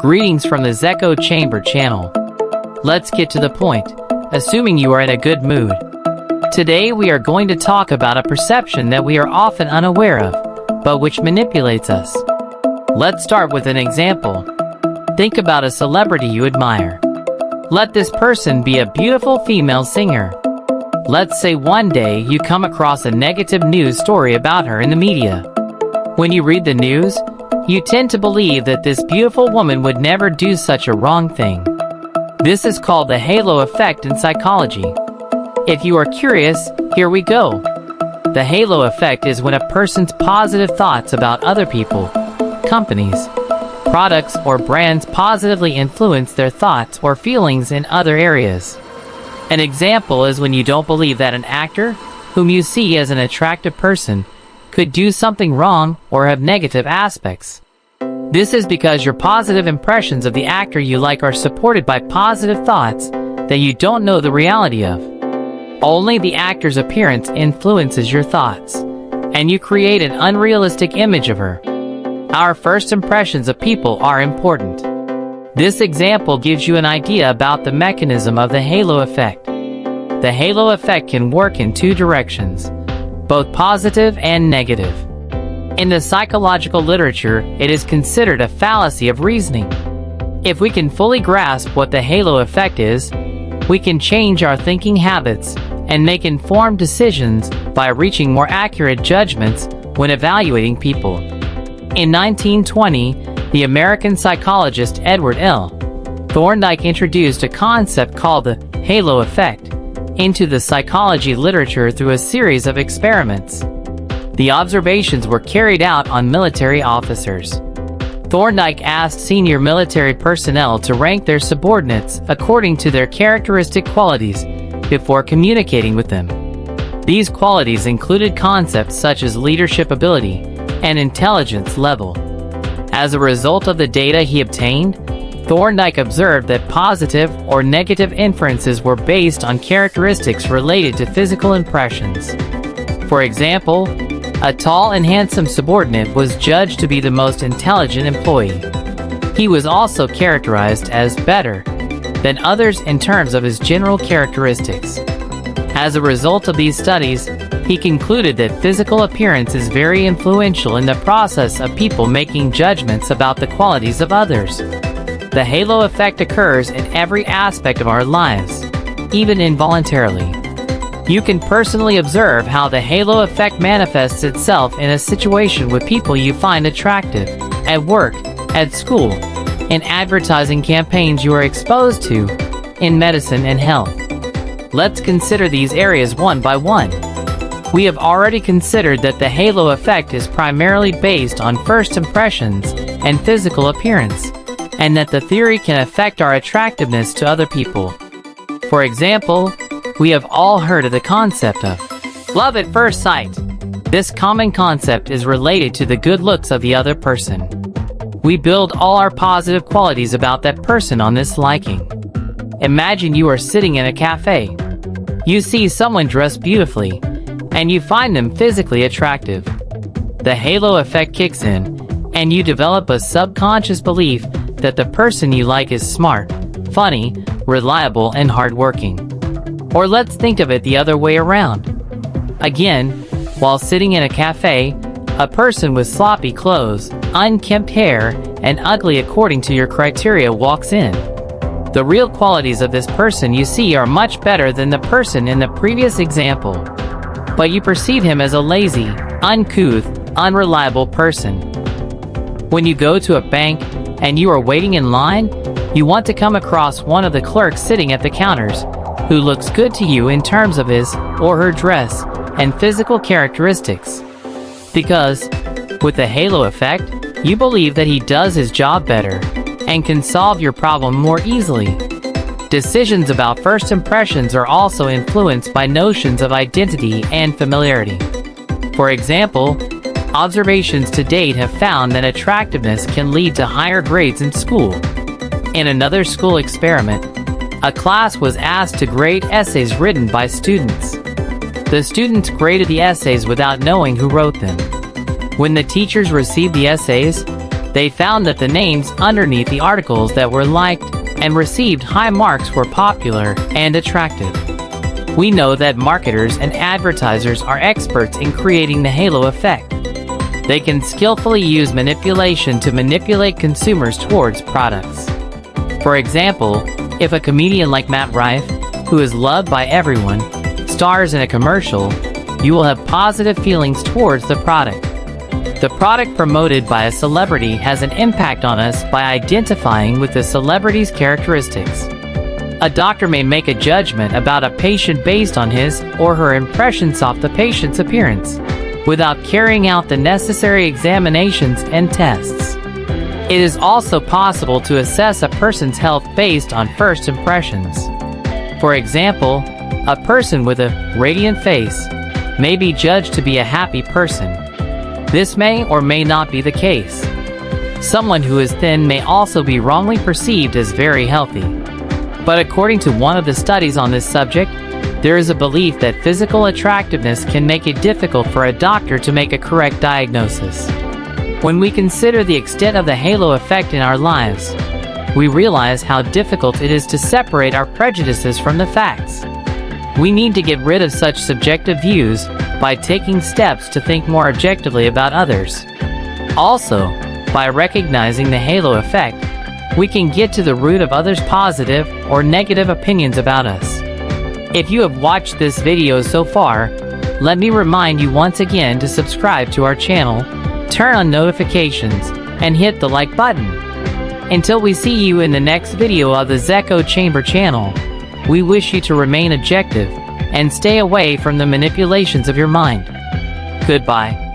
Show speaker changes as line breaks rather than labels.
Greetings from the Zeko Chamber channel. Let's get to the point, assuming you are in a good mood. Today we are going to talk about a perception that we are often unaware of, but which manipulates us. Let's start with an example. Think about a celebrity you admire. Let this person be a beautiful female singer. Let's say one day you come across a negative news story about her in the media. When you read the news, you tend to believe that this beautiful woman would never do such a wrong thing. This is called the halo effect in psychology. If you are curious, here we go. The halo effect is when a person's positive thoughts about other people, companies, products, or brands positively influence their thoughts or feelings in other areas. An example is when you don't believe that an actor, whom you see as an attractive person, could do something wrong or have negative aspects. This is because your positive impressions of the actor you like are supported by positive thoughts that you don't know the reality of. Only the actor's appearance influences your thoughts, and you create an unrealistic image of her. Our first impressions of people are important. This example gives you an idea about the mechanism of the halo effect. The halo effect can work in two directions, both positive and negative. In the psychological literature, it is considered a fallacy of reasoning. If we can fully grasp what the halo effect is, we can change our thinking habits and make informed decisions by reaching more accurate judgments when evaluating people. In 1920, the American psychologist Edward L. Thorndike introduced a concept called the halo effect into the psychology literature through a series of experiments. The observations were carried out on military officers. Thorndike asked senior military personnel to rank their subordinates according to their characteristic qualities before communicating with them. These qualities included concepts such as leadership ability and intelligence level. As a result of the data he obtained, Thorndike observed that positive or negative inferences were based on characteristics related to physical impressions. For example, a tall and handsome subordinate was judged to be the most intelligent employee. He was also characterized as better than others in terms of his general characteristics. As a result of these studies, he concluded that physical appearance is very influential in the process of people making judgments about the qualities of others. The halo effect occurs in every aspect of our lives, even involuntarily. You can personally observe how the halo effect manifests itself in a situation with people you find attractive, at work, at school, in advertising campaigns you are exposed to, in medicine and health. Let's consider these areas one by one. We have already considered that the halo effect is primarily based on first impressions and physical appearance, and that the theory can affect our attractiveness to other people. For example, we have all heard of the concept of love at first sight. This common concept is related to the good looks of the other person. We build all our positive qualities about that person on this liking. Imagine you are sitting in a cafe. You see someone dressed beautifully, and you find them physically attractive. The halo effect kicks in, and you develop a subconscious belief that the person you like is smart, funny, reliable, and hardworking. Or let's think of it the other way around. Again, while sitting in a cafe, a person with sloppy clothes, unkempt hair, and ugly according to your criteria walks in. The real qualities of this person you see are much better than the person in the previous example, but you perceive him as a lazy, uncouth, unreliable person. When you go to a bank and you are waiting in line, you want to come across one of the clerks sitting at the counters who looks good to you in terms of his or her dress and physical characteristics. Because, with the halo effect, you believe that he does his job better and can solve your problem more easily. Decisions about first impressions are also influenced by notions of identity and familiarity. For example, observations to date have found that attractiveness can lead to higher grades in school. In another school experiment, a class was asked to grade essays written by students. The students graded the essays without knowing who wrote them. When the teachers received the essays, They found that the names underneath the articles that were liked and received high marks were popular and attractive. We know that marketers and advertisers are experts in creating the halo effect. They can skillfully use manipulation to manipulate consumers towards products. For example, if a comedian like Matt Rife, who is loved by everyone, stars in a commercial, you will have positive feelings towards the product. The product promoted by a celebrity has an impact on us by identifying with the celebrity's characteristics. A doctor may make a judgment about a patient based on his or her impressions of the patient's appearance, without carrying out the necessary examinations and tests. It is also possible to assess a person's health based on first impressions. For example, a person with a radiant face may be judged to be a happy person. This may or may not be the case. Someone who is thin may also be wrongly perceived as very healthy. But according to one of the studies on this subject, there is a belief that physical attractiveness can make it difficult for a doctor to make a correct diagnosis. When we consider the extent of the halo effect in our lives, we realize how difficult it is to separate our prejudices from the facts. We need to get rid of such subjective views by taking steps to think more objectively about others. Also, by recognizing the halo effect, we can get to the root of others' positive or negative opinions about us. If you have watched this video so far, let me remind you once again to subscribe to our channel, turn on notifications, and hit the like button. Until we see you in the next video of the Zecho Chamber channel, we wish you to remain objective and stay away from the manipulations of your mind. Goodbye.